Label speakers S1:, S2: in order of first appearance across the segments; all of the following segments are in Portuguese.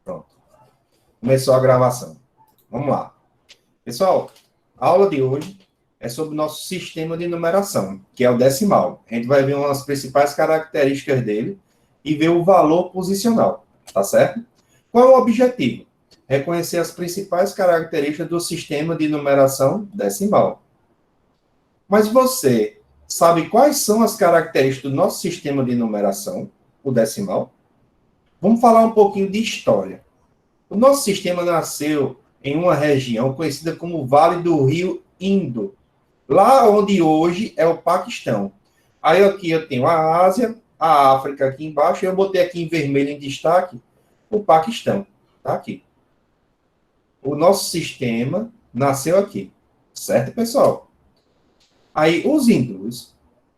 S1: Pronto. Começou a gravação. Vamos lá. Pessoal, a aula de hoje é sobre o nosso sistema de numeração, que é o decimal. A gente vai ver umas principais características dele e ver o valor posicional, tá certo? Qual é o objetivo? Reconhecer as principais características do sistema de numeração decimal. Mas você sabe quais são as características do nosso sistema de numeração, o decimal? Vamos falar um pouquinho de história. O nosso sistema nasceu em uma região conhecida como Vale do Rio Indo, lá onde hoje é o Paquistão. Aí aqui eu tenho a Ásia, a África aqui embaixo, e eu botei aqui em vermelho em destaque o Paquistão. Tá aqui. O nosso sistema nasceu aqui. Certo, pessoal? Aí, os hindus,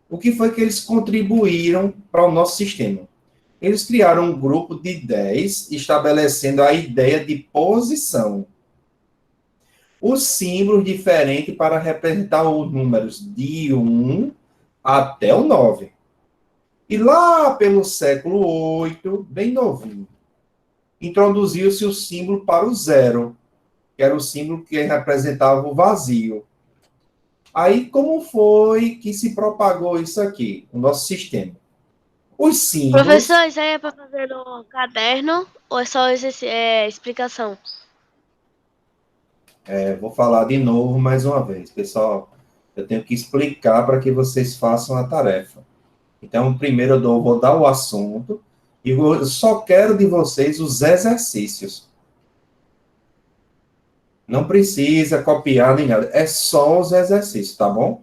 S1: o que foi que eles contribuíram para o nosso sistema? Eles criaram um grupo de 10, estabelecendo a ideia de posição. Os símbolos diferentes para representar os números de 1 até o 9. E lá pelo século 8, bem novinho, introduziu-se o símbolo para o zero, que era o símbolo que representava o vazio. Aí, como foi que se propagou isso aqui, o nosso sistema? Os símbolos.
S2: Professor, isso aí é para fazer no caderno ou é só explicação?
S1: Vou falar de novo mais uma vez, pessoal. Eu tenho que explicar para que vocês façam a tarefa. Então, primeiro vou dar o assunto e eu só quero de vocês os exercícios. Não precisa copiar nem nada, é só os exercícios, tá bom?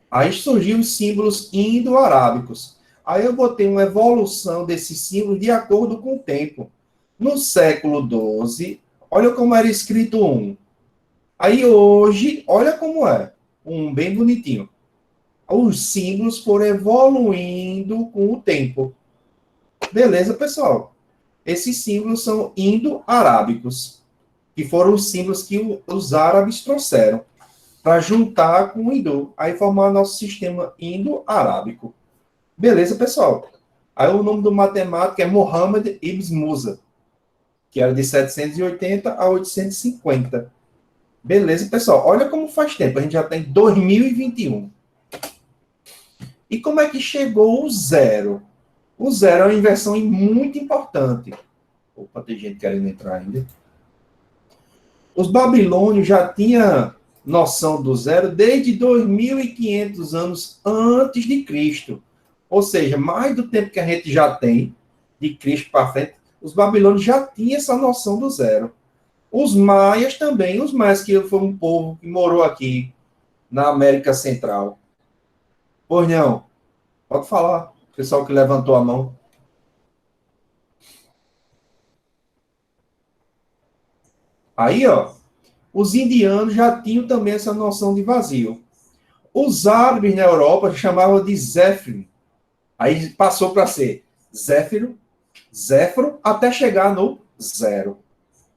S1: Aí surgiu os símbolos indo-arábicos. Aí eu botei uma evolução desses símbolos de acordo com o tempo. No século XII, olha como era escrito um. Aí hoje, olha como é. Um bem bonitinho. Os símbolos foram evoluindo com o tempo. Beleza, pessoal? Esses símbolos são indo-arábicos, que foram os símbolos que os árabes trouxeram para juntar com o hindu, aí formar nosso sistema indo-arábico. Beleza, pessoal? Aí o nome do matemático é Mohammed Ibn Musa, que era de 780 a 850. Beleza, pessoal? Olha como faz tempo, a gente já está em 2021. E como é que chegou o zero? O zero é uma inversão muito importante. Opa, tem gente querendo entrar ainda. Os babilônios já tinham noção do zero desde 2.500 anos antes de Cristo. Ou seja, mais do tempo que a gente já tem de Cristo para frente, os babilônios já tinham essa noção do zero. Os maias também, os maias que foi um povo que morou aqui na América Central. Pois não, pode falar, pessoal que levantou a mão. Aí, ó, os indianos já tinham também essa noção de vazio. Os árabes na Europa chamavam de Zéfiro. Aí passou para ser Zéfiro, Zéfiro, até chegar no zero.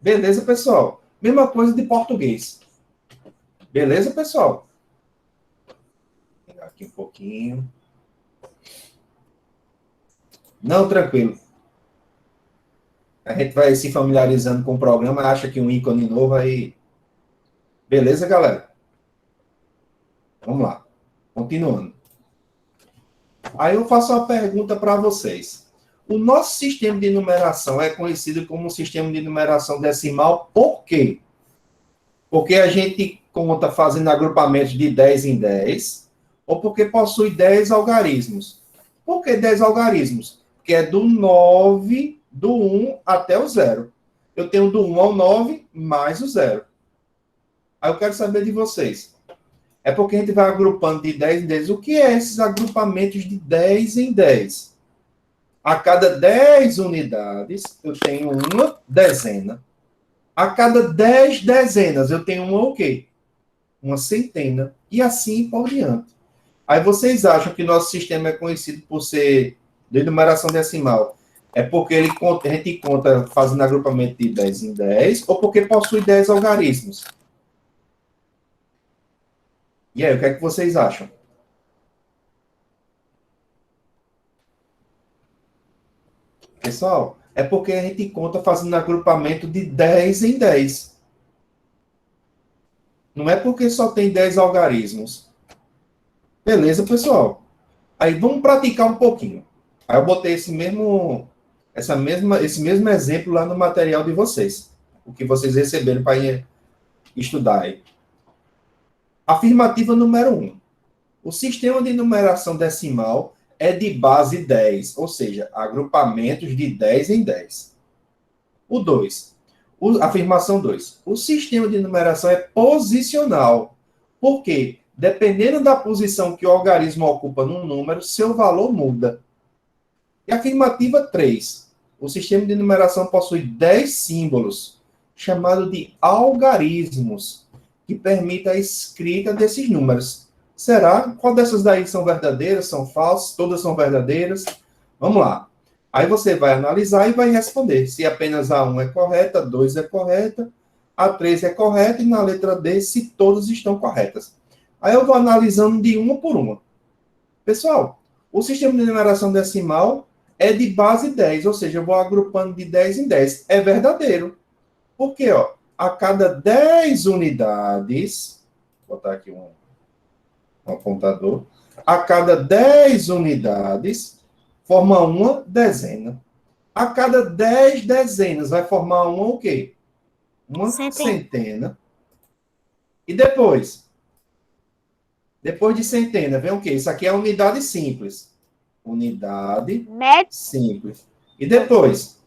S1: Beleza, pessoal? Mesma coisa de português. Beleza, pessoal? Vou pegar aqui um pouquinho. Não, tranquilo. A gente vai se familiarizando com o programa, acha que um ícone novo aí. Beleza, galera? Vamos lá. Continuando. Aí eu faço uma pergunta para vocês. O nosso sistema de numeração é conhecido como um sistema de numeração decimal por quê? Porque a gente conta fazendo agrupamentos de 10 em 10, ou porque possui 10 algarismos. Por que 10 algarismos? Porque é do 9, do 1 até o 0. Eu tenho do 1 ao 9 mais o 0. Aí eu quero saber de vocês. É porque a gente vai agrupando de 10 em 10. O que é esses agrupamentos de 10 em 10? A cada 10 unidades, eu tenho uma dezena. A cada 10 dezenas, eu tenho uma o quê? Uma centena. E assim por diante. Aí vocês acham que nosso sistema é conhecido por ser de numeração decimal? É porque a gente conta fazendo agrupamento de 10 em 10 ou porque possui 10 algarismos? E aí, o que é que vocês acham? Pessoal, é porque a gente conta fazendo agrupamento de 10 em 10. Não é porque só tem 10 algarismos. Beleza, pessoal? Aí vamos praticar um pouquinho. Aí eu botei esse mesmo exemplo lá no material de vocês. O que vocês receberam para estudar aí. Afirmativa número 1. O sistema de numeração decimal é de base 10, ou seja, agrupamentos de 10 em 10. O 2. Afirmação 2. O sistema de numeração é posicional. Por quê? Dependendo da posição que o algarismo ocupa num número, seu valor muda. E afirmativa 3. O sistema de numeração possui 10 símbolos, chamado de algarismos, que permite a escrita desses números. Será? Qual dessas daí são verdadeiras, são falsas? Todas são verdadeiras? Vamos lá. Aí você vai analisar e vai responder se apenas a 1 é correta, a 2 é correta, a 3 é correta e na letra D se todas estão corretas. Aí eu vou analisando de uma por uma. Pessoal, o sistema de numeração decimal é de base 10, ou seja, eu vou agrupando de 10 em 10. É verdadeiro. Por quê? Ó, a cada 10 unidades, vou botar aqui um apontador, a cada 10 unidades, forma uma dezena. A cada 10 dezenas vai formar uma o quê? Uma centena. E depois? Depois de centena, vem o quê? Isso aqui é unidade simples. Unidade simples. E depois?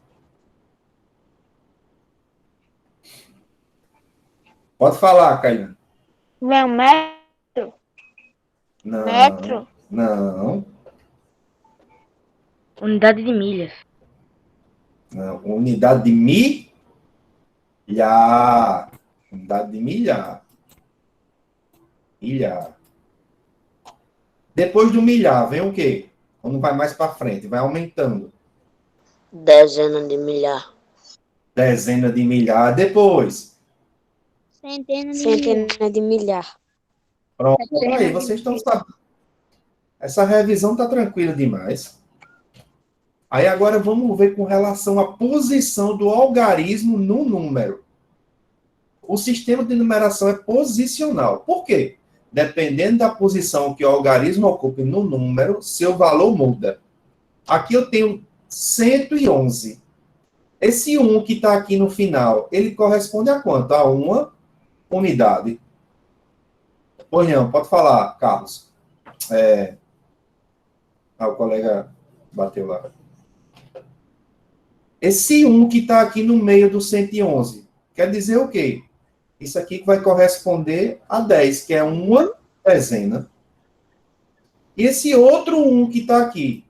S1: Pode falar, Caína.
S2: Não, metro.
S1: Não.
S2: Metro.
S1: Não.
S2: Unidade de milhas.
S1: Não. Unidade de milhar. Unidade de milhar. Milhar. Depois do milhar, vem o quê? Quando vai mais para frente, vai aumentando.
S3: Dezena de milhar.
S1: Dezena de milhar. Depois?
S3: Centena de milhar.
S1: Pronto. Aí, vocês estão sabendo. Essa revisão está tranquila demais. Aí agora vamos ver com relação à posição do algarismo no número. O sistema de numeração é posicional. Por quê? Dependendo da posição que o algarismo ocupe no número, seu valor muda. Aqui eu tenho 111. Esse 1 que está aqui no final, ele corresponde a quanto? A uma unidade. Pois não, pode falar, Carlos. O colega bateu lá. Esse 1 que está aqui no meio do 111, quer dizer o quê? Isso aqui vai corresponder a 10, que é uma dezena. E esse outro 1 que está aqui.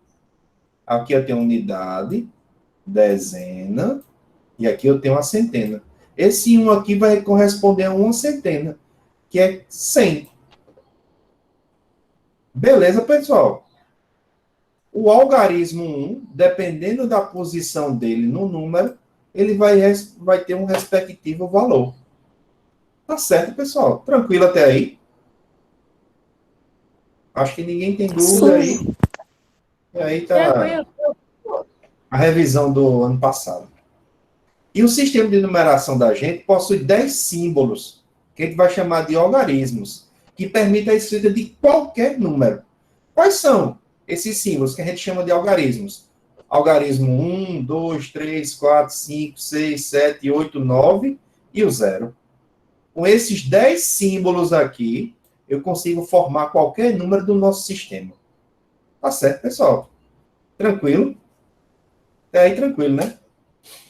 S1: Aqui eu tenho unidade, dezena, e aqui eu tenho a centena. Esse 1 aqui vai corresponder a uma centena, que é 100. Beleza, pessoal? O algarismo 1, dependendo da posição dele no número, ele vai ter um respectivo valor. Tá certo, pessoal? Tranquilo até aí? Acho que ninguém tem dúvida aí. E aí tá a revisão do ano passado. E o sistema de numeração da gente possui 10 símbolos, que a gente vai chamar de algarismos, que permitem a escrita de qualquer número. Quais são esses símbolos que a gente chama de algarismos? Algarismo 1, 2, 3, 4, 5, 6, 7, 8, 9 e o 0. Com esses 10 símbolos aqui, eu consigo formar qualquer número do nosso sistema. Tá certo, pessoal? Tranquilo? É aí tranquilo, né?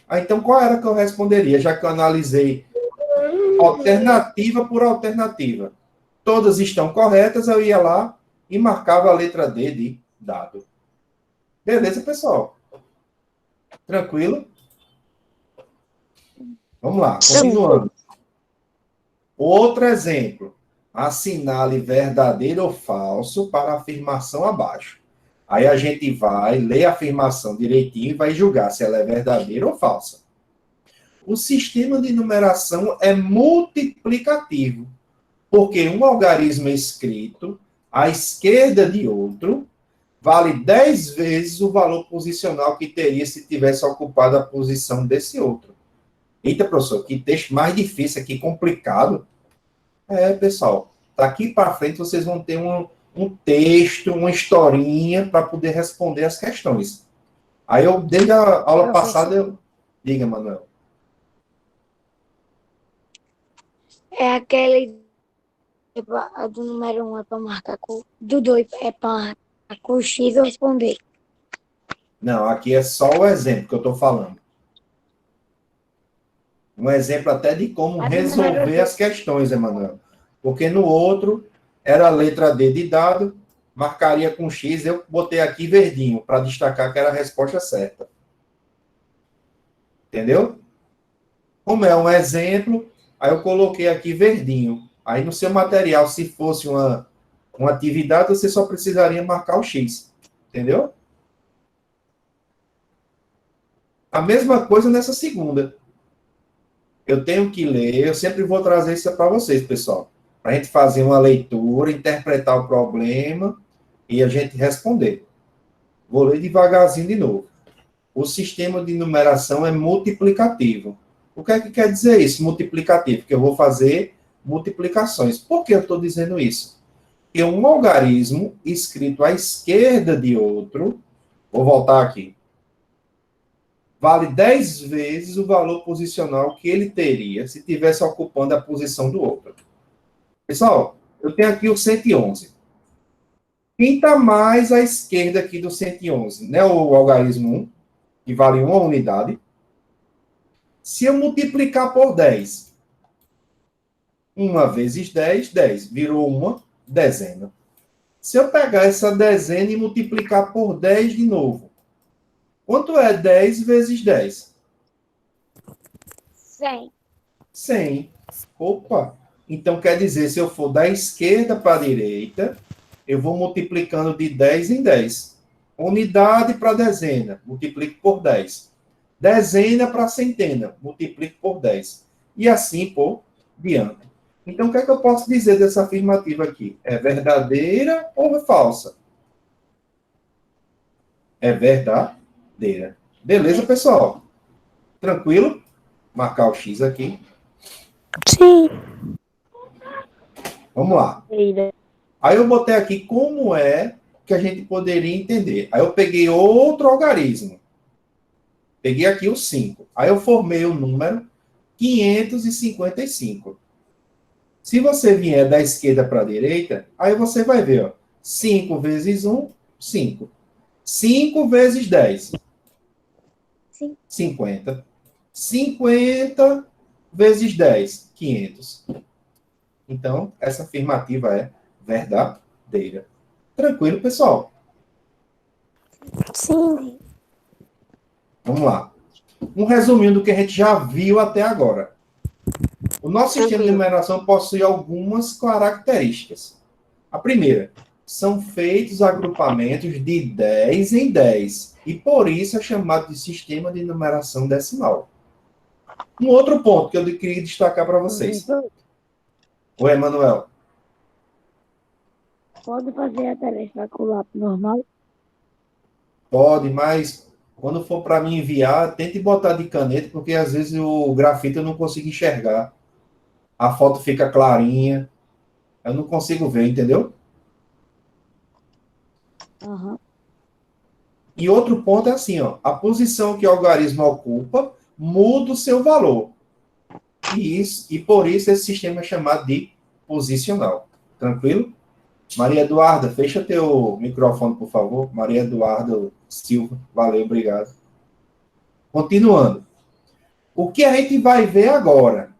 S1: Então, qual era que eu responderia, já que eu analisei alternativa por alternativa? Todas estão corretas, eu ia lá e marcava a letra D de dado. Beleza, pessoal? Tranquilo? Vamos lá, continuando. Outro exemplo. Assinale verdadeiro ou falso para a afirmação abaixo. Aí a gente vai ler a afirmação direitinho e vai julgar se ela é verdadeira ou falsa. O sistema de numeração é multiplicativo, porque um algarismo escrito à esquerda de outro vale 10 vezes o valor posicional que teria se tivesse ocupado a posição desse outro. Eita, professor, que texto mais difícil aqui, complicado. Pessoal, daqui para frente vocês vão ter um texto, uma historinha para poder responder as questões. Aí eu, desde a aula passada, eu... Diga, Manuel.
S4: É aquele do número 1 é para marcar com... Do 2 é para marcar com o X ou responder.
S1: Não, aqui é só o exemplo que eu estou falando. Um exemplo até de como resolver as questões, Emanuel. Porque no outro, era a letra D de dado, marcaria com X, eu botei aqui verdinho, para destacar que era a resposta certa. Entendeu? Como é um exemplo, aí eu coloquei aqui verdinho. Aí no seu material, se fosse uma atividade, você só precisaria marcar o X. Entendeu? A mesma coisa nessa segunda. Eu tenho que ler, eu sempre vou trazer isso para vocês, pessoal. Para a gente fazer uma leitura, interpretar o problema e a gente responder. Vou ler devagarzinho de novo. O sistema de numeração é multiplicativo. O que é que quer dizer isso, multiplicativo? Que eu vou fazer multiplicações. Por que eu estou dizendo isso? Porque um algarismo escrito à esquerda de outro, vou voltar aqui, vale 10 vezes o valor posicional que ele teria se estivesse ocupando a posição do outro. Pessoal, eu tenho aqui o 111. Quem está mais à esquerda aqui do 111? Né? O algarismo 1, que vale uma unidade. Se eu multiplicar por 10, 1 vezes 10, 10. Virou uma dezena. Se eu pegar essa dezena e multiplicar por 10 de novo, quanto é 10 vezes 10?
S4: 100.
S1: 100. Opa! Então, quer dizer, se eu for da esquerda para a direita, eu vou multiplicando de 10 em 10. Unidade para dezena, multiplico por 10. Dezena para centena, multiplico por 10. E assim por diante. Então, o que é que eu posso dizer dessa afirmativa aqui? É verdadeira ou é falsa? É verdadeira. Beleza, pessoal? Tranquilo? Marcar o X aqui.
S3: Sim.
S1: Vamos lá. Aí eu botei aqui como é que a gente poderia entender. Aí eu peguei outro algarismo. Peguei aqui o 5. Aí eu formei o número 555. Se você vier da esquerda para a direita, aí você vai ver, ó, 5 vezes 1, 5. 5 vezes 10. 50. 50 vezes 10, 500. Então, essa afirmativa é verdadeira. Tranquilo, pessoal?
S3: Sim.
S1: Vamos lá. Um resuminho do que a gente já viu até agora. O nosso sistema de numeração possui algumas características. A primeira, são feitos agrupamentos de 10 em 10, e por isso é chamado de sistema de numeração decimal. Um outro ponto que eu queria destacar para vocês. Oi, Emanuel.
S4: Pode fazer a tarefa com o lápis normal?
S1: Pode, mas quando for para mim enviar, tente botar de caneta, porque às vezes o grafite eu não consigo enxergar. A foto fica clarinha. Eu não consigo ver, entendeu?
S4: Aham.
S1: E outro ponto é assim, ó, a posição que o algarismo ocupa muda o seu valor. E por isso esse sistema é chamado de posicional. Tranquilo? Maria Eduarda, fecha teu microfone, por favor. Maria Eduarda Silva. Valeu, obrigado. Continuando. O que a gente vai ver agora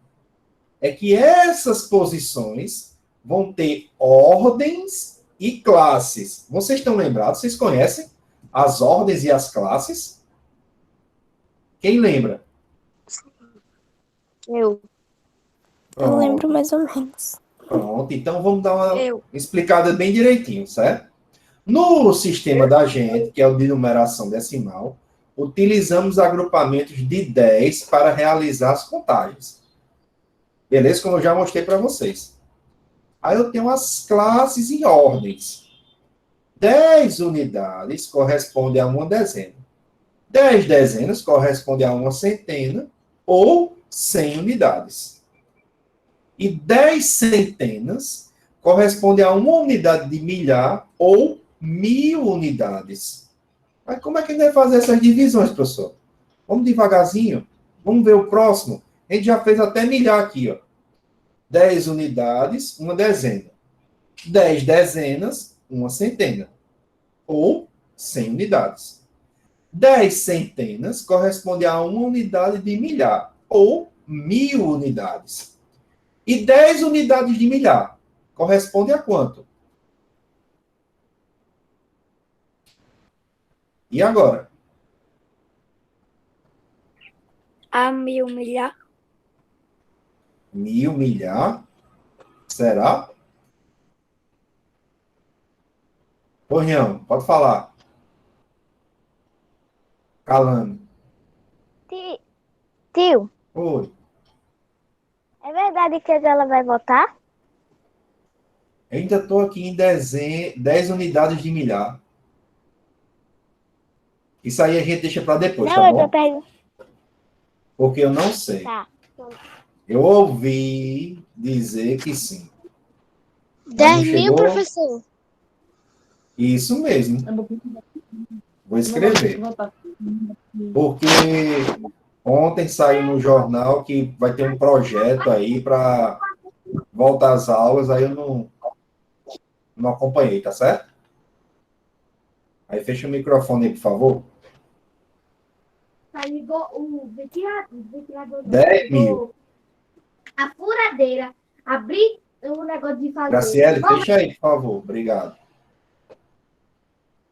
S1: é que essas posições vão ter ordens e classes. Vocês estão lembrados? Vocês conhecem as ordens e as classes? Quem lembra?
S4: Eu.
S3: Eu lembro mais ou menos.
S1: Pronto, então vamos dar uma explicada bem direitinho, certo? No sistema da gente, que é o de numeração decimal, utilizamos agrupamentos de 10 para realizar as contagens. Beleza? Como eu já mostrei para vocês. Aí eu tenho as classes e ordens. 10 unidades corresponde a uma dezena. 10 dezenas corresponde a uma centena ou 100 unidades. E 10 centenas corresponde a uma unidade de milhar ou 1000 unidades. Mas como é que a gente vai fazer essas divisões, professor? Vamos devagarzinho. Vamos ver o próximo. A gente já fez até milhar aqui, ó. 10 unidades, uma dezena. 10 dezenas, uma centena. Ou 100 unidades. 10 centenas corresponde a uma unidade de milhar, ou 1000 unidades. E 10 unidades de milhar corresponde a quanto? E agora?
S4: A 1000 milhar.
S1: 1000 milhar? Será? Porrião, pode falar. Calando.
S3: Tio,
S1: Oi.
S3: é verdade que ela vai votar?
S1: Ainda estou aqui em 10 unidades de milhar. Isso aí a gente deixa para depois,
S3: Não,
S1: tá
S3: eu
S1: bom?
S3: tô perguntando.
S1: Porque eu não sei.
S3: Tá.
S1: Eu ouvi dizer que sim. Mas
S2: 10
S1: não
S2: mil,
S1: chegou?
S2: professor?
S1: Isso mesmo. Vou escrever. Porque ontem saiu no jornal que vai ter um projeto aí para voltar às aulas, aí eu não acompanhei, tá certo? Aí fecha o microfone aí, por favor.
S4: Aí ligou o ventilador.
S1: 10 mil.
S4: A furadeira. Abrir o negócio de fazer.
S1: Graciele, fecha aí, por favor. Obrigado.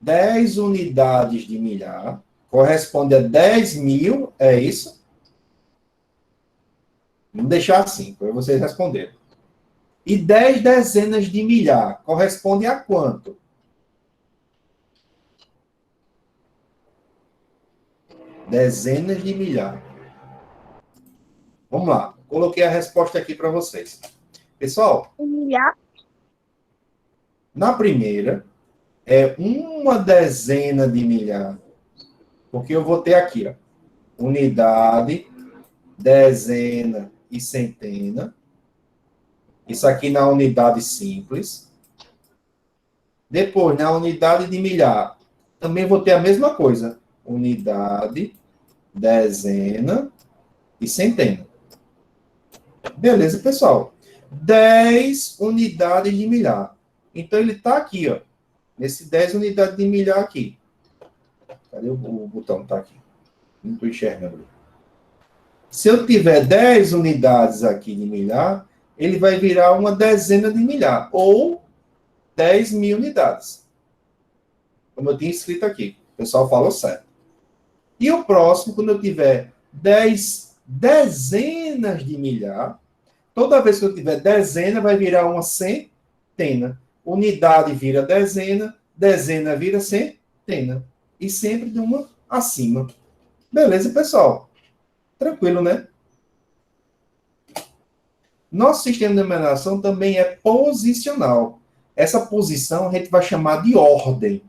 S1: 10 unidades de milhar corresponde a 10 mil, é isso? Vamos deixar assim, para vocês responderem. E 10 dezenas de milhar corresponde a quanto? Dezenas de milhar. Vamos lá. Coloquei a resposta aqui para vocês. Pessoal,
S3: Milhar?
S1: na primeira, é uma dezena de milhar. Porque eu vou ter aqui, ó, unidade, dezena e centena. Isso aqui na unidade simples. Depois, na unidade de milhar, também vou ter a mesma coisa. Unidade, dezena e centena. Beleza, pessoal? 10 unidades de milhar. Então, ele está aqui, ó. Nesse 10 unidades de milhar aqui. Cadê o botão? Está aqui. Não estou enxergando. Se eu tiver 10 unidades aqui de milhar, ele vai virar uma dezena de milhar. Ou 10 mil unidades. Como eu tinha escrito aqui. O pessoal falou certo. E o próximo, quando eu tiver 10 dezenas de milhar, toda vez que eu tiver dezena, vai virar uma centena. Unidade vira dezena, dezena vira centena. E sempre de uma acima. Beleza, pessoal? Tranquilo, né? Nosso sistema de numeração também é posicional. Essa posição a gente vai chamar de ordem.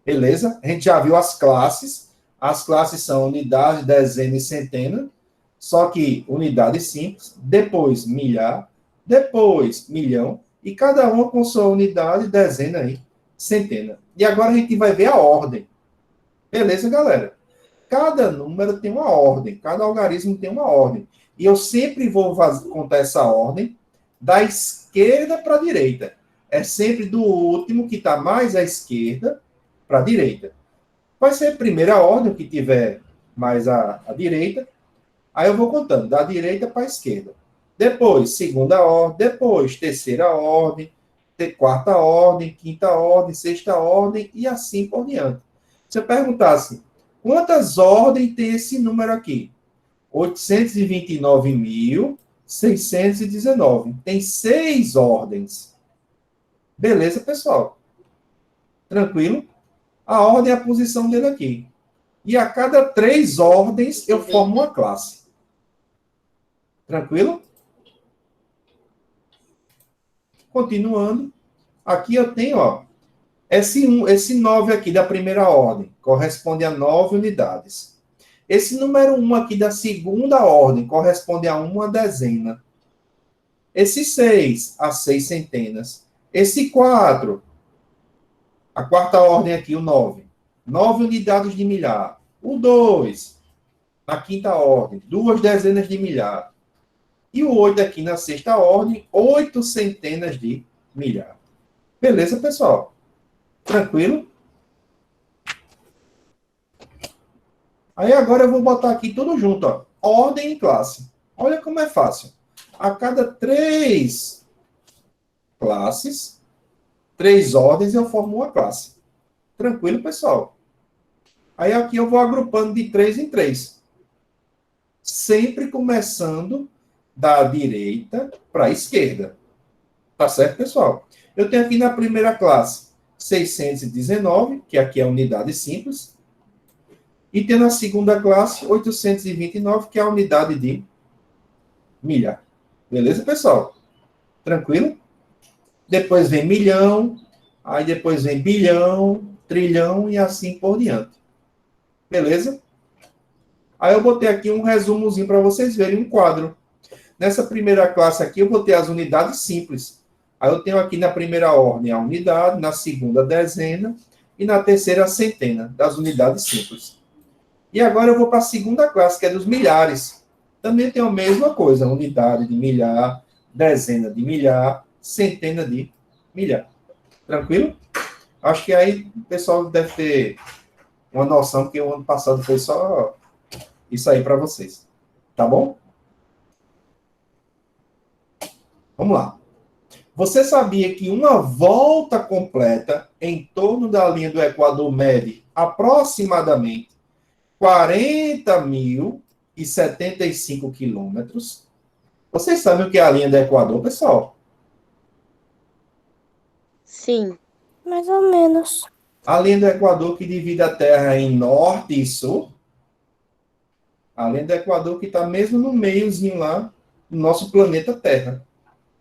S1: Beleza? A gente já viu as classes. As classes são unidade, dezena e centena. Só que unidade simples, depois milhar, depois milhão, e cada uma com sua unidade, dezena e centena. E agora a gente vai ver a ordem. Beleza, galera? Cada número tem uma ordem, cada algarismo tem uma ordem. E eu sempre vou contar essa ordem da esquerda para a direita. É sempre do último que está mais à esquerda para a direita. Vai ser a primeira ordem, o que tiver mais à direita. Aí eu vou contando, da direita para a esquerda. Depois, segunda ordem. Depois, terceira ordem. Quarta ordem, quinta ordem, sexta ordem e assim por diante. Se eu perguntasse, quantas ordens tem esse número aqui? 829.619. Tem 6 ordens. Beleza, pessoal? Tranquilo? A ordem é a posição dele aqui. E a cada 3 ordens, eu formo uma classe. Tranquilo? Continuando. Aqui eu tenho, ó, Esse 9 aqui da primeira ordem corresponde a 9 unidades. Esse número 1 aqui da segunda ordem corresponde a uma dezena. Esse 6 a 6 centenas. Esse 4, a quarta ordem aqui, o 9. 9 unidades de milhar. O 2, na quinta ordem, 2 dezenas de milhar. E o 8 aqui na sexta ordem, 8 centenas de milhar. Beleza, pessoal? Tranquilo? Aí agora eu vou botar aqui tudo junto, ó. Ordem e classe. Olha como é fácil. A cada 3 classes, 3 ordens, eu formo uma classe. Tranquilo, pessoal? Aí aqui eu vou agrupando de 3 em 3. Sempre começando da direita para a esquerda. Tá certo, pessoal? Eu tenho aqui na primeira classe 619, que aqui é a unidade simples. E tem na segunda classe 829, que é a unidade de milhar. Beleza, pessoal? Tranquilo? Depois vem milhão, aí depois vem bilhão, trilhão e assim por diante. Beleza? Aí eu botei aqui um resumozinho para vocês verem um quadro. Nessa primeira classe aqui eu vou ter as unidades simples. Aí eu tenho aqui na primeira ordem a unidade, na segunda a dezena e na terceira a centena das unidades simples. E agora eu vou para a segunda classe, que é dos milhares. Também tem a mesma coisa, unidade de milhar, dezena de milhar, centena de milhar. Tranquilo? Acho que aí o pessoal deve ter uma noção, porque o ano passado foi só isso aí para vocês. Tá bom? Vamos lá. Você sabia que uma volta completa em torno da linha do Equador mede aproximadamente 40.075 quilômetros? Vocês sabem o que é a linha do Equador, pessoal?
S2: Sim.
S3: Mais ou menos.
S1: A linha do Equador que divide a Terra em norte e sul. A linha do Equador que está mesmo no meiozinho lá do nosso planeta Terra.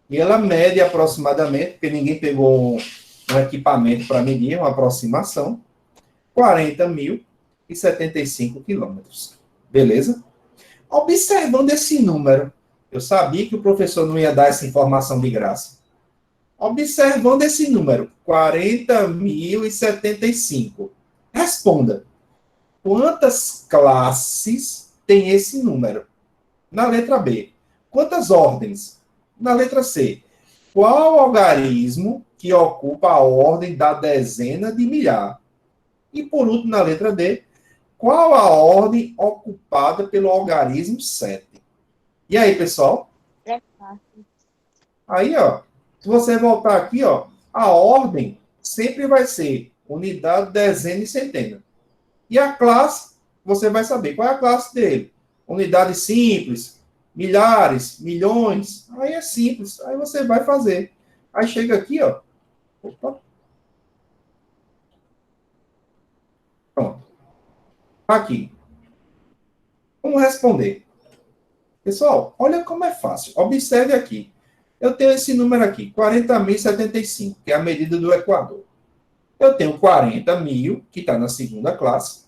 S1: E ela mede aproximadamente, porque ninguém pegou um equipamento para medir, uma aproximação, 40.075 quilômetros. Beleza? Observando esse número, eu sabia que o professor não ia dar essa informação de graça. Observando esse número, 40.075. Responda. Quantas classes tem esse número? Na letra B. Quantas ordens? Na letra C. Qual algarismo que ocupa a ordem da dezena de milhar? E por último, na letra D. Qual a ordem ocupada pelo algarismo 7? E aí, pessoal?
S3: É fácil.
S1: Aí, ó, se você voltar aqui, ó, a ordem sempre vai ser unidade, dezena e centena. E a classe, você vai saber qual é a classe dele. Unidade simples, milhares, milhões. Aí é simples. Aí você vai fazer. Aí chega aqui, ó. Opa. Pronto. Aqui. Vamos responder. Pessoal, olha como é fácil. Observe aqui. Eu tenho esse número aqui, 40.075, que é a medida do Equador. Eu tenho 40.000, que está na segunda classe,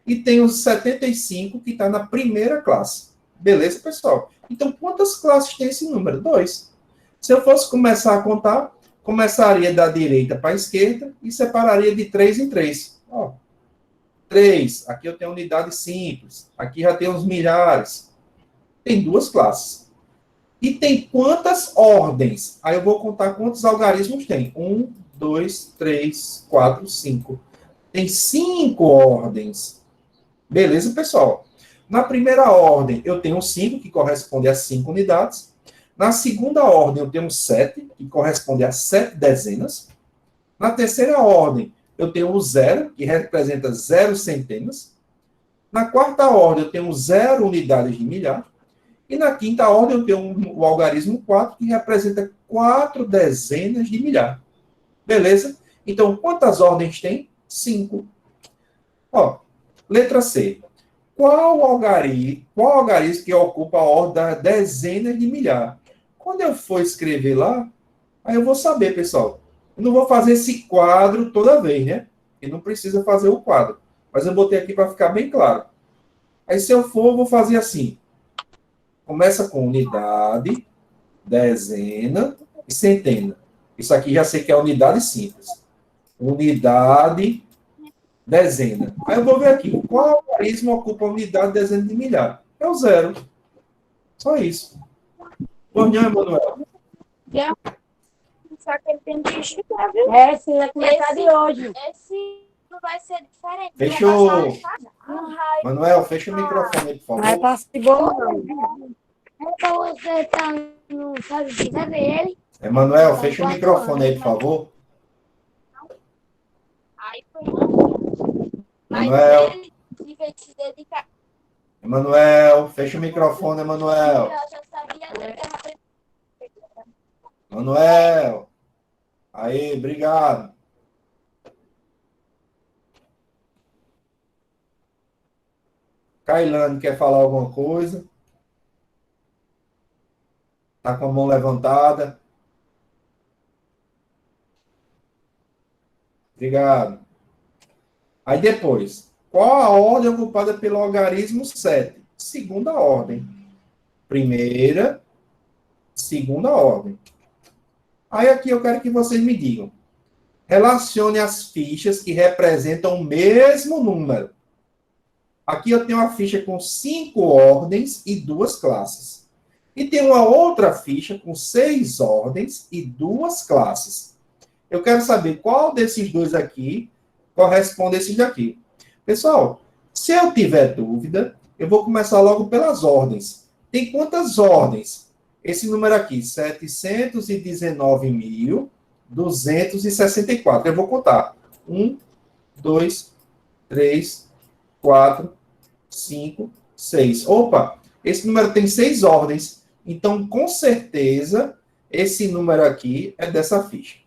S1: e tenho 75, que está na primeira classe. Beleza, pessoal? Então, quantas classes tem esse número? 2. Se eu fosse começar a contar, começaria da direita para a esquerda e separaria de 3 em 3. Ó, 3, aqui eu tenho unidade simples, aqui já tem os milhares. Tem 2 classes. E tem quantas ordens? Aí eu vou contar quantos algarismos tem. 1, 2, 3, 4, 5. Tem 5 ordens. Beleza, pessoal? Na primeira ordem, eu tenho 5, que corresponde a 5 unidades. Na segunda ordem, eu tenho 7, que corresponde a 7 dezenas. Na terceira ordem, eu tenho o 0, que representa 0 centenas. Na quarta ordem, eu tenho 0 unidades de milhar. E na quinta ordem, eu tenho o algarismo 4, que representa 4 dezenas de milhar. Beleza? Então, quantas ordens tem? 5. Ó, letra C. Qual algarismo que ocupa a ordem das dezenas de milhar? Quando eu for escrever lá, aí eu vou saber, pessoal. Eu não vou fazer esse quadro toda vez, né? E não precisa fazer o quadro. Mas eu botei aqui para ficar bem claro. Aí, se eu for, eu vou fazer assim. Começa com unidade, dezena e centena. Isso aqui já sei que é unidade simples. Unidade, dezena. Aí eu vou ver aqui. Qual algarismo ocupa a unidade, dezena de milhar? É o zero. Só isso. Pois não, Emanuel?
S3: Só que ele tem que estudar, viu?
S4: É, sim, vai começar de hoje.
S3: Esse não vai ser diferente.
S1: Fecha o... Manuel, fecha o microfone aí, por
S4: Não é
S1: favor.
S4: pra se bom, não. É pra você estar no sabe ele?
S1: Emanuel, fecha o microfone aí, por favor.
S3: Aí foi bom. Mas
S1: Manuel,
S3: ele, em vez de se dedicar,
S1: Emanuel, fecha o microfone, Emanuel.
S3: eu já sabia ler.
S1: Manuel. Aí, obrigado. Kailane, quer falar alguma coisa? Tá com a mão levantada. Obrigado. Aí depois, qual a ordem ocupada pelo algarismo 7? Segunda ordem. Primeira, segunda ordem. Aí aqui eu quero que vocês me digam. Relacione as fichas que representam o mesmo número. Aqui eu tenho uma ficha com 5 ordens e 2 classes. E tem uma outra ficha com 6 ordens e 2 classes. Eu quero saber qual desses dois aqui corresponde a esses daqui. Pessoal, se eu tiver dúvida, eu vou começar logo pelas ordens. Tem quantas ordens? Esse número aqui, 719.264. Eu vou contar. 1, 2, 3, 4, 5, 6. Opa, esse número tem 6 ordens. Então, com certeza, esse número aqui é dessa ficha.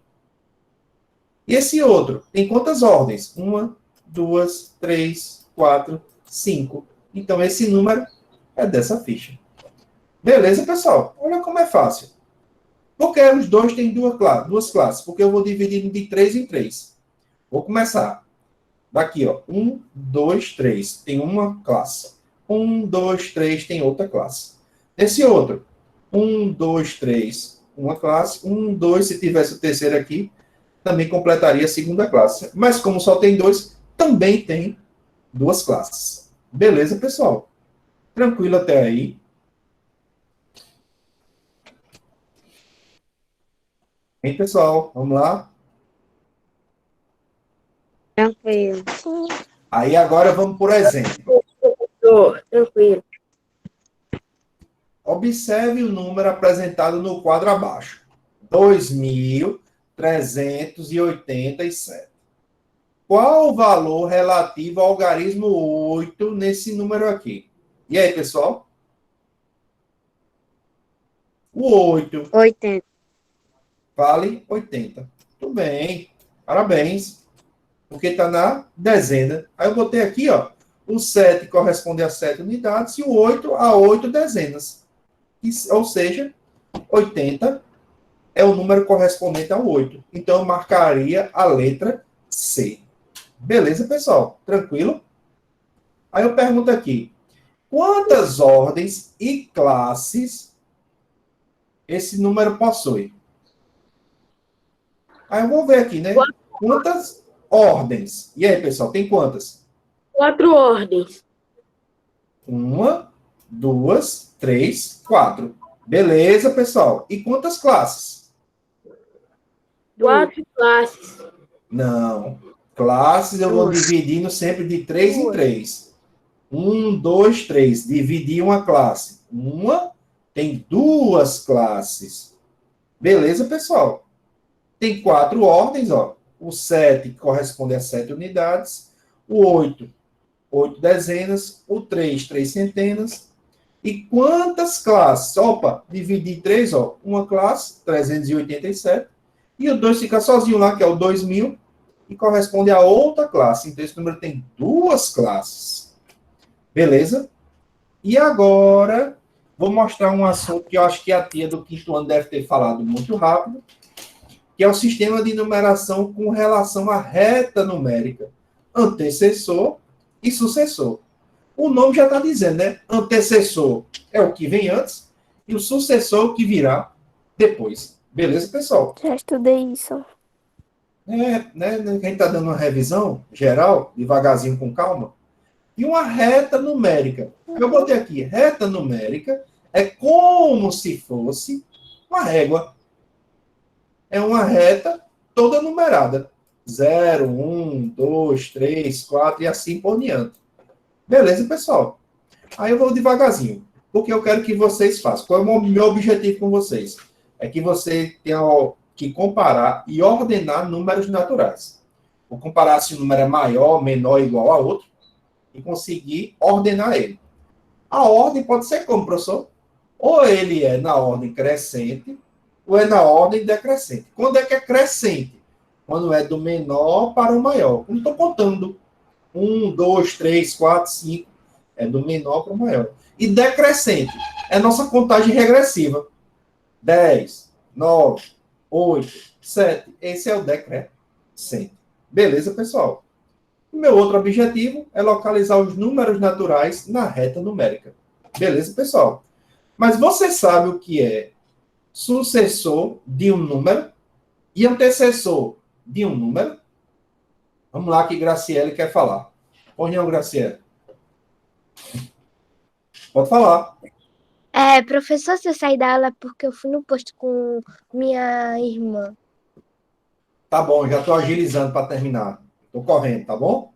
S1: E esse outro, tem quantas ordens? 1, 2, 3, 4, 5. Então, esse número é dessa ficha. Beleza, pessoal? Olha como é fácil. Porque os dois têm duas classes. Porque eu vou dividir de 3 em 3. Vou começar. Daqui, ó. 1, 2, 3. Tem uma classe. 1, 2, 3. Tem outra classe. Esse outro. 1, 2, 3. Uma classe. 1, 2. Se tivesse o terceiro aqui, também completaria a segunda classe. Mas como só tem 2, também tem 2 classes. Beleza, pessoal? Tranquilo até aí. Hein, pessoal? Vamos lá?
S4: Tranquilo.
S1: Aí agora vamos por exemplo.
S4: Tranquilo.
S1: Observe o número apresentado no quadro abaixo. 2.387. Qual o valor relativo ao algarismo 8 nesse número aqui? E aí, pessoal? O 8
S4: 80.
S1: vale 80. Tudo bem. Parabéns. Porque está na dezena. Aí eu botei aqui, ó. O 7 corresponde a 7 unidades e o 8 a 8 dezenas. Ou seja, 80 é o número correspondente ao 8. Então, eu marcaria a letra C. Beleza, pessoal? Tranquilo? Aí eu pergunto aqui. Quantas ordens e classes esse número possui? Aí eu vou ver aqui, né? Quantas ordens? E aí, pessoal, tem quantas?
S5: 4 ordens.
S1: 1, 2, 3, 4. Beleza, pessoal. E quantas classes?
S5: 4 classes.
S1: Não. Classes eu vou dividindo sempre de 3 em 3. 1, 2, 3. Dividir uma classe. Uma tem 2 classes. Beleza, pessoal? Tem 4 ordens, ó. O 7 corresponde a 7 unidades. O 8, 8 dezenas. O 3, 3 centenas. E quantas classes? Opa, dividir 3, ó. Uma classe, 387. E o 2 fica sozinho lá, que é o 2000. E corresponde a outra classe. Então, esse número tem 2 classes. Beleza? E agora, vou mostrar um assunto que eu acho que a tia do quinto ano deve ter falado muito rápido, que é o sistema de numeração com relação à reta numérica, antecessor e sucessor. O nome já está dizendo, né? Antecessor é o que vem antes e o sucessor é o que virá depois. Beleza, pessoal?
S3: Já estudei isso.
S1: Né? A gente está dando uma revisão geral, devagarzinho, com calma. E uma reta numérica. Eu botei aqui, reta numérica é como se fosse uma régua. É uma reta toda numerada. 0, 1, 2, 3, 4 e assim por diante. Beleza, pessoal? Aí eu vou devagarzinho, porque eu quero que vocês façam. Qual é o meu objetivo com vocês? É que você tenha que comparar e ordenar números naturais. Vou comparar se o número é maior, menor, igual a outro, e conseguir ordenar ele. A ordem pode ser como, professor? Ou ele é na ordem crescente, ou é na ordem decrescente. Quando é que é crescente? Quando é do menor para o maior. Não estou contando 1, 2, 3, 4, 5. É do menor para o maior. E decrescente é nossa contagem regressiva. 10, 9, 8, 7. Esse é o decrescente. Beleza, pessoal? O meu outro objetivo é localizar os números naturais na reta numérica. Beleza, pessoal? Mas você sabe o que é sucessor de um número e antecessor de um número? Vamos lá que Graciele quer falar. Pois não, Graciele? Pode falar.
S3: Professor, se eu sair da aula é porque eu fui no posto com minha irmã.
S1: Tá bom, já estou agilizando para terminar. Estou correndo, tá bom?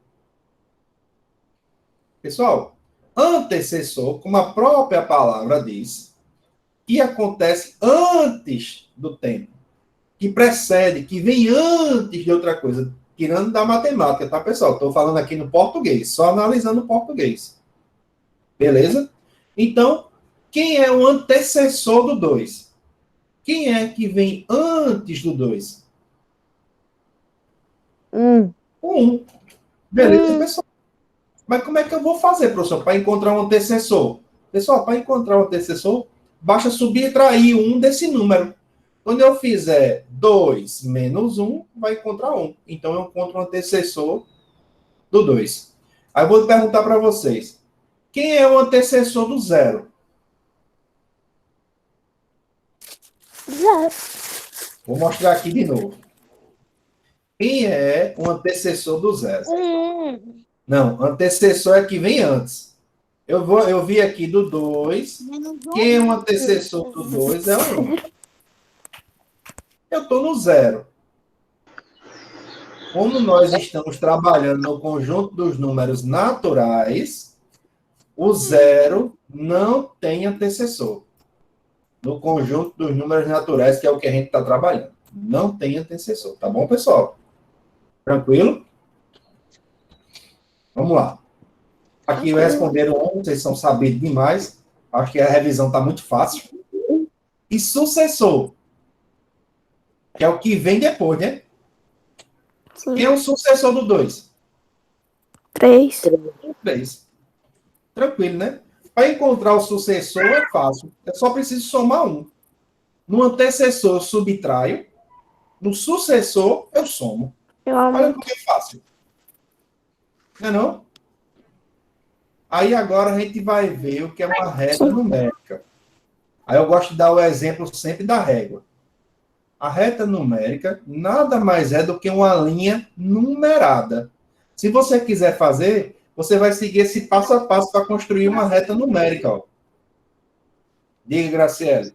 S1: Pessoal, antecessor, como a própria palavra diz, que acontece antes do tempo, que precede, que vem antes de outra coisa, tirando da matemática, tá, pessoal? Estou falando aqui no português, só analisando o português. Beleza? Então, quem é o antecessor do 2? Quem é que vem antes do 2? O 1. Beleza, pessoal? Mas como é que eu vou fazer, professor, para encontrar um antecessor? Pessoal, para encontrar um antecessor, basta subtrair um desse número. Quando eu fizer 2 menos 1, vai encontrar 1. Então, eu encontro um antecessor do 2. Aí eu vou perguntar para vocês. Quem é o antecessor do 0?
S3: 0.
S1: Vou mostrar aqui de novo. Quem é o antecessor do 0? Não, antecessor é que vem antes. Eu vi aqui do 2. Quem é o antecessor do 2 é o 1. Eu estou no 0. Como nós estamos trabalhando no conjunto dos números naturais, o 0 não tem antecessor. No conjunto dos números naturais, que é o que a gente está trabalhando. Não tem antecessor. Tá bom, pessoal? Tranquilo? Vamos lá. Aqui responderam 1, vocês são sabidos demais. Acho que a revisão está muito fácil. E sucessor, que é o que vem depois, né?
S3: Sim.
S1: Quem é o sucessor do 2?
S3: 3.
S1: 3. Tranquilo, né? Para encontrar o sucessor é fácil. Eu só preciso somar 1. No antecessor, eu subtraio. No sucessor, eu somo. Olha como é fácil. Não é não? Aí agora a gente vai ver o que é uma reta numérica. Aí eu gosto de dar o exemplo sempre da régua. A reta numérica nada mais é do que uma linha numerada. Se você quiser fazer, você vai seguir esse passo a passo para construir uma reta numérica. Ó. Diga, Graciele.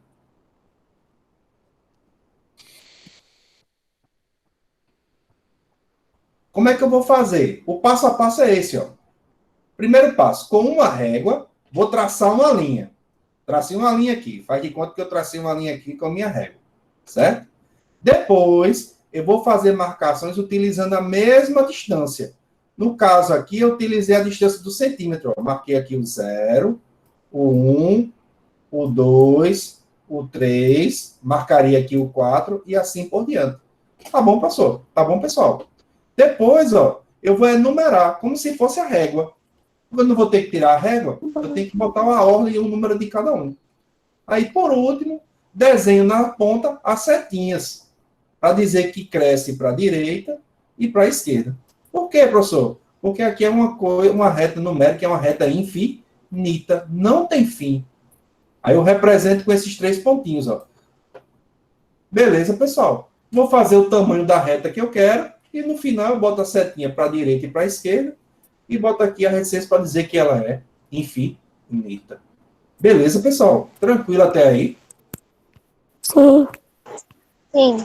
S1: Como é que eu vou fazer? O passo a passo é esse, ó. Primeiro passo, com uma régua, vou traçar uma linha. Tracei uma linha aqui. Faz de conta que eu tracei uma linha aqui com a minha régua. Certo? Depois, eu vou fazer marcações utilizando a mesma distância. No caso aqui, eu utilizei a distância do centímetro. Ó. Marquei aqui o 0, o 1, o 2, o 3, marcaria aqui o 4 e assim por diante. Tá bom, professor? Tá bom, pessoal? Depois, ó, eu vou enumerar como se fosse a régua. Eu não vou ter que tirar a régua, eu tenho que botar uma ordem e um número de cada um. Aí, por último, desenho na ponta as setinhas. para dizer que cresce para a direita e para a esquerda. Por quê, professor? Porque aqui é uma reta numérica, é uma reta infinita, não tem fim. Aí eu represento com esses 3 pontinhos, ó. Beleza, pessoal? Vou fazer o tamanho da reta que eu quero e no final eu boto a setinha para a direita e para a esquerda e boto aqui a reticência para dizer que ela é infinita. Beleza, pessoal? Tranquilo até aí?
S4: Sim. Sim.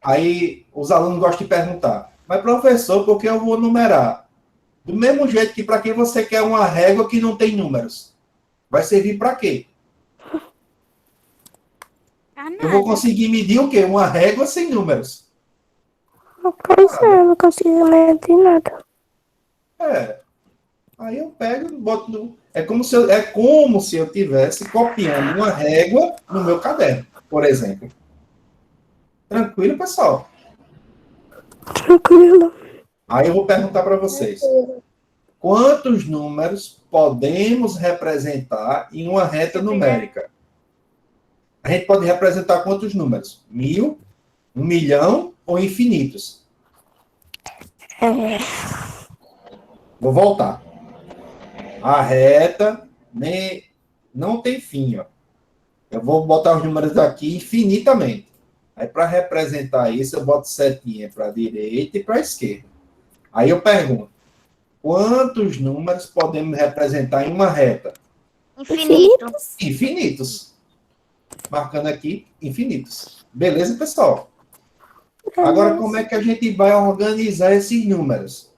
S1: Aí os alunos gostam de perguntar, mas professor, por que eu vou numerar? Do mesmo jeito que para quem você quer uma régua que não tem números. Vai servir para quê? Eu vou conseguir medir o quê? Uma régua sem números.
S4: Pois é, eu não consigo medir nada.
S1: Aí eu pego, boto é como se eu tivesse copiando uma régua no meu caderno, por exemplo. Tranquilo, pessoal?
S4: Tranquilo.
S1: Aí eu vou perguntar para vocês. Quantos números podemos representar em uma reta numérica? A gente pode representar quantos números? 1000, 1 milhão ou infinitos? Vou voltar. A reta não tem fim, ó. Eu vou botar os números aqui infinitamente. Aí, para representar isso, eu boto setinha para a direita e para a esquerda. Aí eu pergunto, quantos números podemos representar em uma reta?
S2: Infinito.
S1: Infinitos. Marcando aqui, infinitos. Beleza, pessoal? Agora, como é que a gente vai organizar esses números?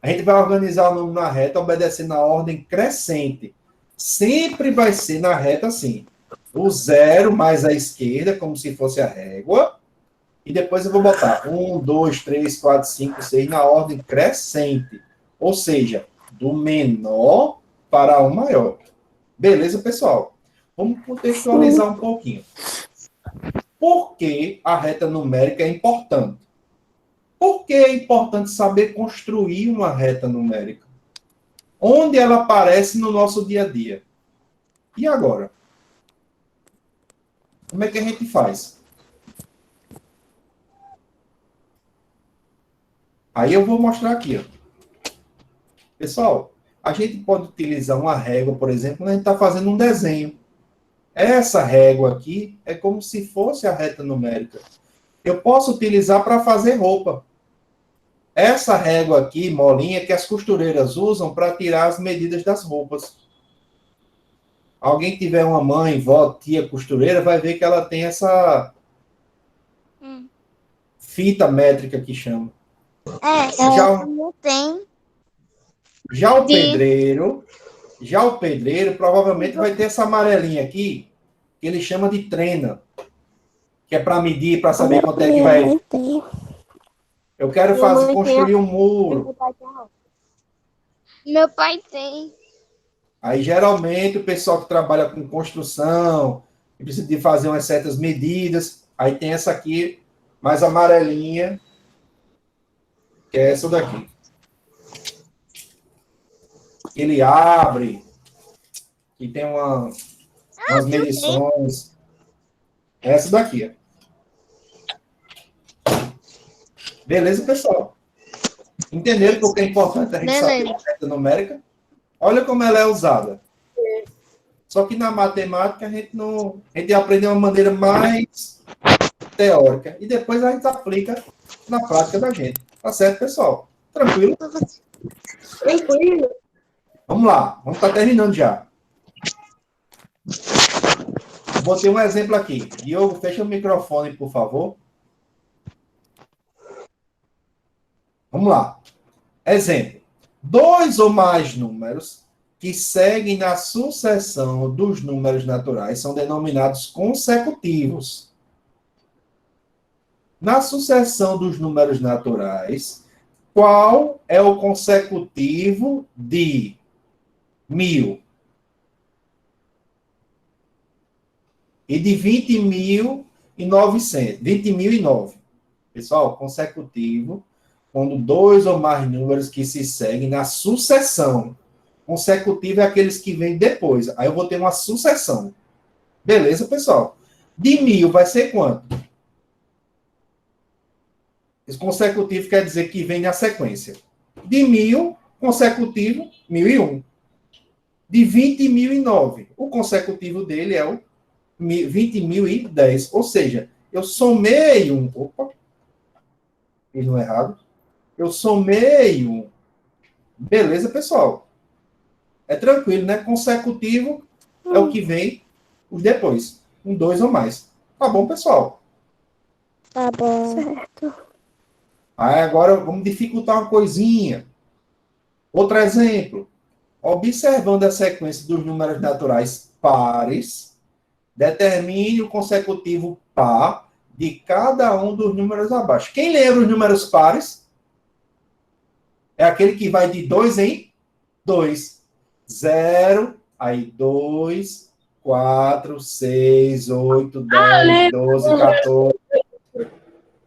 S1: A gente vai organizar o número na reta obedecendo a ordem crescente. Sempre vai ser na reta assim. O 0 mais a esquerda, como se fosse a régua. E depois eu vou botar 1, 2, 3, 4, 5, 6 na ordem crescente. Ou seja, do menor para o maior. Beleza, pessoal? Vamos contextualizar um pouquinho. Por que a reta numérica é importante? Por que é importante saber construir uma reta numérica? Onde ela aparece no nosso dia a dia? E agora? Como é que a gente faz? Aí eu vou mostrar aqui, ó. Pessoal, a gente pode utilizar uma régua, por exemplo, quando a gente está fazendo um desenho. Essa régua aqui é como se fosse a reta numérica. Eu posso utilizar para fazer roupa. Essa régua aqui, molinha, que as costureiras usam para tirar as medidas das roupas. Alguém que tiver uma mãe, vó, tia costureira, vai ver que ela tem essa fita métrica que chama.
S2: Não tem.
S1: Já o pedreiro provavelmente vai ter essa amarelinha aqui, que ele chama de trena, que é para medir, para saber quanto é que vai. Eu quero construir um muro.
S2: Meu pai tem.
S1: Aí, geralmente, o pessoal que trabalha com construção, que precisa de fazer umas certas medidas, aí tem essa aqui, mais amarelinha, que é essa daqui. Ele abre, e tem umas medições. Essa daqui, ó. Beleza, pessoal? Entenderam por que é importante a gente saber a reta numérica? Olha como ela é usada. Só que na matemática a gente aprende de uma maneira mais teórica. E depois a gente aplica na prática da gente. Tá certo, pessoal? Tranquilo?
S5: Tranquilo.
S1: Vamos lá. Vamos estar terminando já. Botei um exemplo aqui. Diogo, fecha o microfone, por favor. Vamos lá. Exemplo. 2 ou mais números que seguem na sucessão dos números naturais são denominados consecutivos. Na sucessão dos números naturais, qual é o consecutivo de 1000? E de 20.900. 20.009. Pessoal, consecutivo, quando 2 ou mais números que se seguem na sucessão. Consecutivo é aqueles que vêm depois. Aí eu vou ter uma sucessão. Beleza, pessoal? De 1000 vai ser quanto? Esse consecutivo quer dizer que vem na sequência. De 1000, consecutivo, 1001. De 20.009, o consecutivo dele é o 20.010. Ou seja, eu somei um... Opa, fiz no errado. Eu somei um... Beleza, pessoal? É tranquilo, né? Consecutivo é o que vem depois. Um 2 ou mais. Tá bom, pessoal?
S4: Tá bom.
S3: Certo.
S1: Aí agora vamos dificultar uma coisinha. Outro exemplo. Observando a sequência dos números naturais pares, determine o consecutivo par de cada um dos números abaixo. Quem lembra os números pares? É aquele que vai de 2 em 2. 0, aí 2, 4, 6, 8, 10, 12, 14.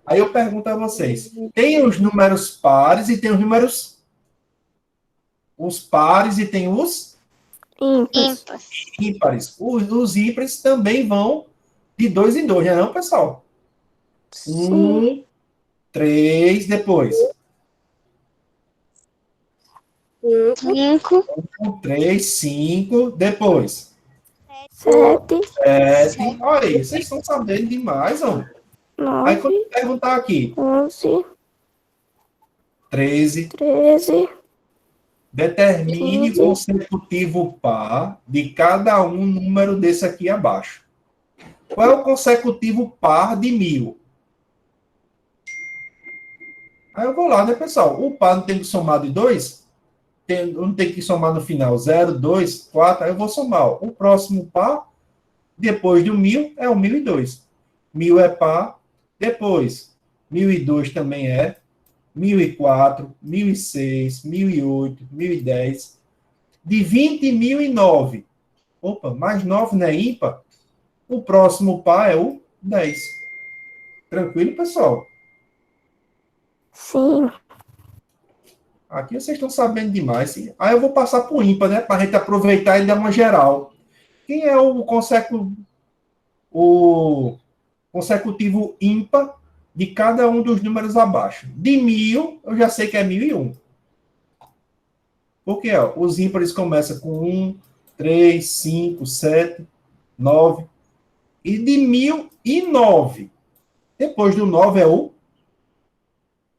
S1: Aí eu pergunto a vocês, tem os números pares e tem os números... Os pares e tem os ímpares. Os ímpares também vão de 2 em 2, não é não, pessoal? 1, 3, depois.
S2: 5,
S1: 3, 5, depois.
S3: 7,
S1: 7. Olha aí, vocês estão sabendo demais, ó. Aí quando
S3: 9,
S1: eu perguntar aqui,
S3: 11,
S1: 13,
S3: 13,
S1: determine o
S3: 15.
S1: consecutivo par de cada um número desse aqui abaixo. Qual é o consecutivo par de 1000? Aí eu vou lá, né, pessoal? O par não tem que somar de 2? Não tem que somar no final 0, 2, 4. Aí eu vou somar. O próximo par, depois do 1000, é o 1002. 1000 é par. Depois, 1002 também é. 1004, 1006, 1008, 1010. De 20.009. Opa, mais 9 não é ímpar? O próximo par é o 10. Tranquilo, pessoal?
S3: Sim.
S1: Aqui vocês estão sabendo demais. Aí eu vou passar para o ímpar, né? Para a gente aproveitar e dar uma geral. Quem é o consecutivo ímpar de cada um dos números abaixo? De 1000, eu já sei que é 1001. Porque ó, os ímpares começam com 1, 3, 5, 7, 9. E de 1009. Depois do 9 é o...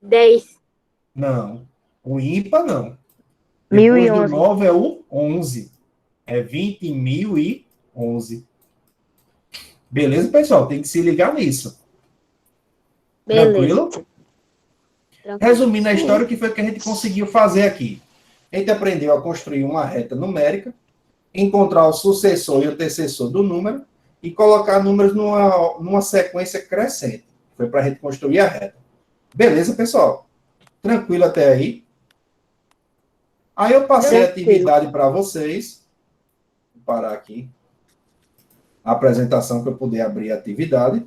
S5: 10.
S1: Não. O ímpar, não. Depois do
S5: 1011.
S1: 9 é o 11. É 20.011. Beleza, pessoal? Tem que se ligar nisso.
S5: Beleza.
S1: Tranquilo? Resumindo a história, o que foi que a gente conseguiu fazer aqui? A gente aprendeu a construir uma reta numérica, encontrar o sucessor e o antecessor do número e colocar números numa sequência crescente. Foi para a gente construir a reta. Beleza, pessoal? Tranquilo até aí? Aí eu passei a atividade para vocês. Vou parar aqui a apresentação para eu poder abrir a atividade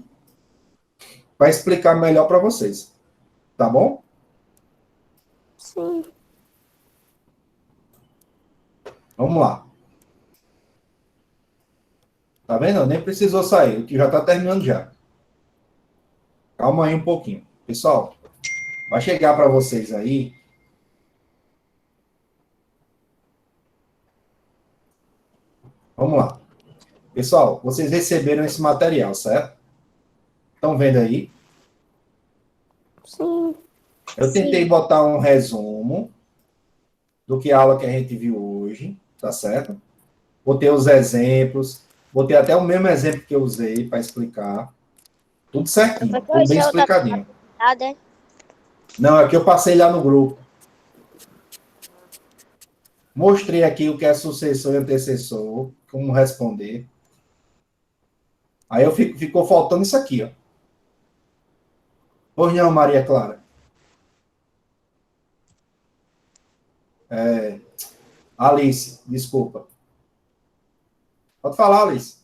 S1: para explicar melhor para vocês. Tá bom?
S3: Sim.
S1: Vamos lá. Tá vendo? Nem precisou sair, o que já está terminando já. Calma aí um pouquinho. Pessoal, vai chegar para vocês aí. Vamos lá. Pessoal, vocês receberam esse material, certo? Estão vendo aí?
S3: Sim.
S1: Eu tentei botar um resumo do que a aula que a gente viu hoje, tá certo? Botei os exemplos, botei até o mesmo exemplo que eu usei para explicar. Tudo certinho, tudo bem explicadinho. Não, é que eu passei lá no grupo. Mostrei aqui o que é sucessor e antecessor, como responder. Aí ficou faltando isso aqui, ó. Pois não, Maria Clara? Alice, desculpa. Pode falar, Alice.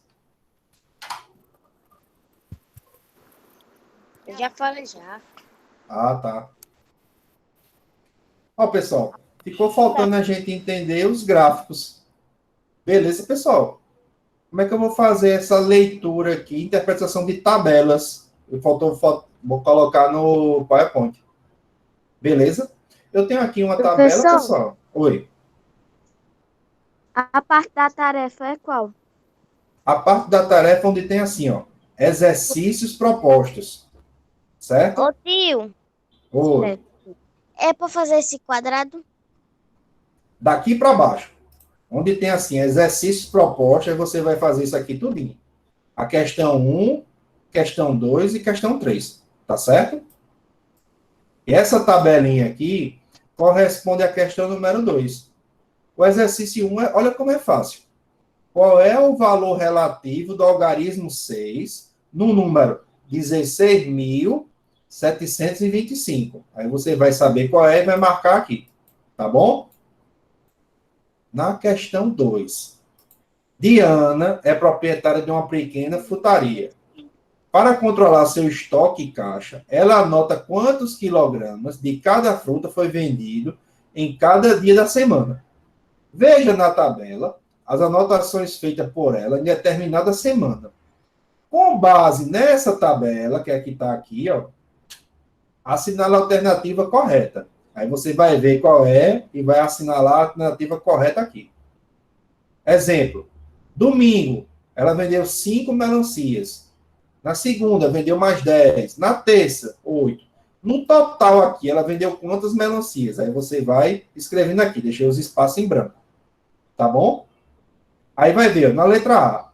S2: Eu já falei já.
S1: Ah, tá. Ó, pessoal, ficou faltando a gente entender os gráficos. Beleza, pessoal? Como é que eu vou fazer essa leitura aqui, interpretação de tabelas? Vou colocar no PowerPoint. Beleza? Eu tenho aqui uma tabela,
S3: Professor.
S1: pessoal. Oi.
S3: A parte da tarefa é qual?
S1: A parte da tarefa onde tem assim, ó, exercícios propostos. Certo?
S2: Ô tio,
S1: Oi.
S2: é pra fazer esse quadrado?
S1: Daqui para baixo. Onde tem assim, exercícios propostos, aí você vai fazer isso aqui tudinho. A questão 1, questão 2 e questão 3. Tá certo? E essa tabelinha aqui corresponde à questão número 2. O exercício 1, olha como é fácil. Qual é o valor relativo do algarismo 6 no número 16.725? Aí você vai saber qual é e vai marcar aqui. Tá bom? Na questão 2. Diana é proprietária de uma pequena frutaria. Para controlar seu estoque em caixa, ela anota quantos quilogramas de cada fruta foi vendido em cada dia da semana. Veja na tabela as anotações feitas por ela em determinada semana. Com base nessa tabela, que é a que está aqui, ó, assinale a alternativa correta. Aí você vai ver qual é e vai assinalar a alternativa correta aqui. Exemplo. Domingo, ela vendeu 5 melancias. Na segunda, vendeu mais 10. Na terça, 8. No total aqui, ela vendeu quantas melancias? Aí você vai escrevendo aqui, deixei os espaços em branco. Tá bom? Aí vai ver, na letra A.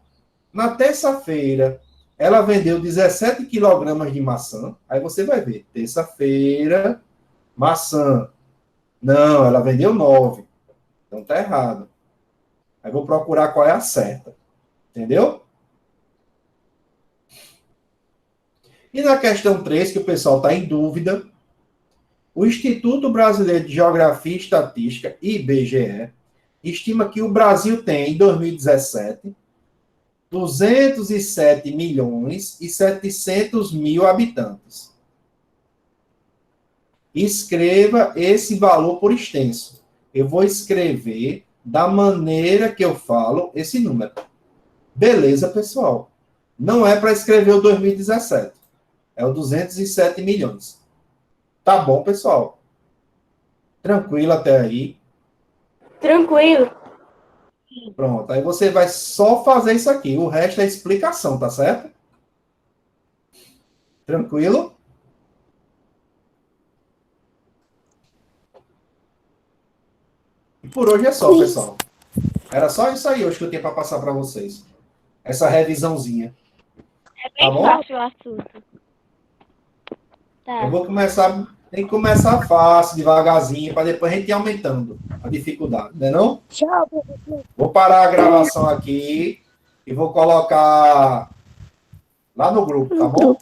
S1: Na terça-feira, ela vendeu 17 quilogramas de maçã. Aí você vai ver, terça-feira, maçã. Não, ela vendeu 9. Então tá errado. Aí vou procurar qual é a certa. Entendeu? E na questão 3, que o pessoal está em dúvida, o Instituto Brasileiro de Geografia e Estatística, IBGE, estima que o Brasil tem, em 2017, 207 milhões e 700 mil habitantes. Escreva esse valor por extenso. Eu vou escrever da maneira que eu falo esse número. Beleza, pessoal? Não é para escrever o 2017. É o 207 milhões. Tá bom, pessoal? Tranquilo até aí?
S5: Tranquilo.
S1: Pronto. Aí você vai só fazer isso aqui. O resto é explicação, tá certo? Tranquilo? E por hoje é só, pessoal. Era só isso aí hoje que eu tinha para passar para vocês. Essa revisãozinha.
S2: É bem
S1: Tá bom?
S2: fácil o assunto. Tá.
S1: Eu vou começar, tem que começar fácil, devagarzinho, para depois a gente ir aumentando a dificuldade, não é não?
S4: Tchau, professor.
S1: Vou parar a gravação aqui e vou colocar lá no grupo, tá bom?